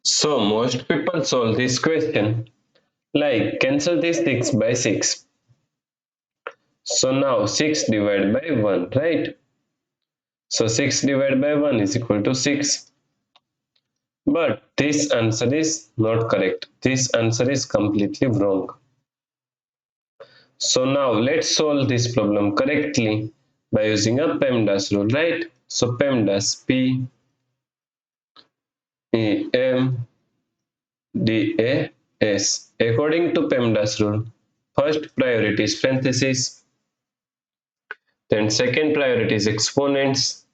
So most people solve this question like cancel this 6 by 6. So now 6 divided by 1, right? So 6 divided by 1 is equal to 6. But this answer is not correct. This answer is completely wrong. So now let's solve this problem correctly by using a PEMDAS rule, right? So PEMDAS, P-E-M-D-A-S. According to PEMDAS rule, first priority is parenthesis, then second priority is exponents,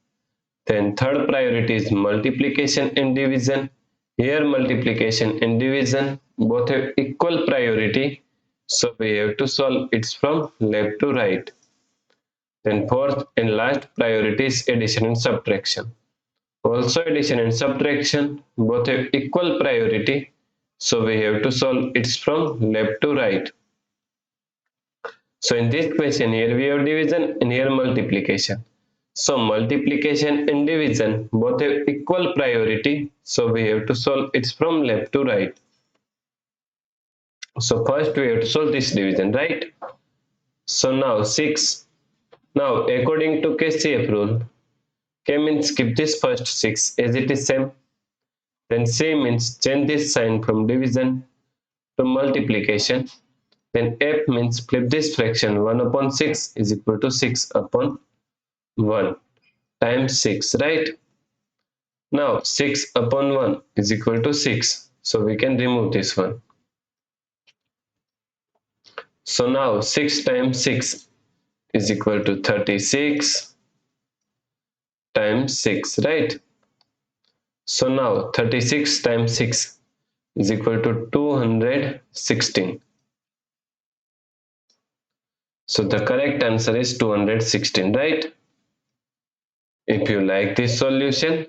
then third priority is multiplication and division. Here multiplication and division both have equal priority, so we have to solve it from left to right. Then fourth and last priority is addition and subtraction. Also addition and subtraction both have equal priority, so we have to solve it from left to right. So in this question here we have division and here multiplication. So multiplication and division both have equal priority, so we have to solve it from left to right. So first we have to solve this division, right? So now 6. Now according to KCF rule, K means keep this first 6 as it is same. Then C means change this sign from division to multiplication. Then F means flip this fraction 1 upon 6 is equal to 6 upon 1 times 6, right? Now 6 upon 1 is equal to 6. So we can remove this one. So now 6 times 6 is equal to 36 times 6, right? So now 36 times 6 is equal to 216. So the correct answer is 216, right? If you like this solution,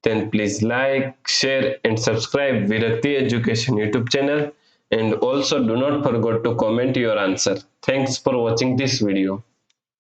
then please like, share and subscribe Virakti Education YouTube channel, and also do not forget to comment your answer. Thanks for watching this video.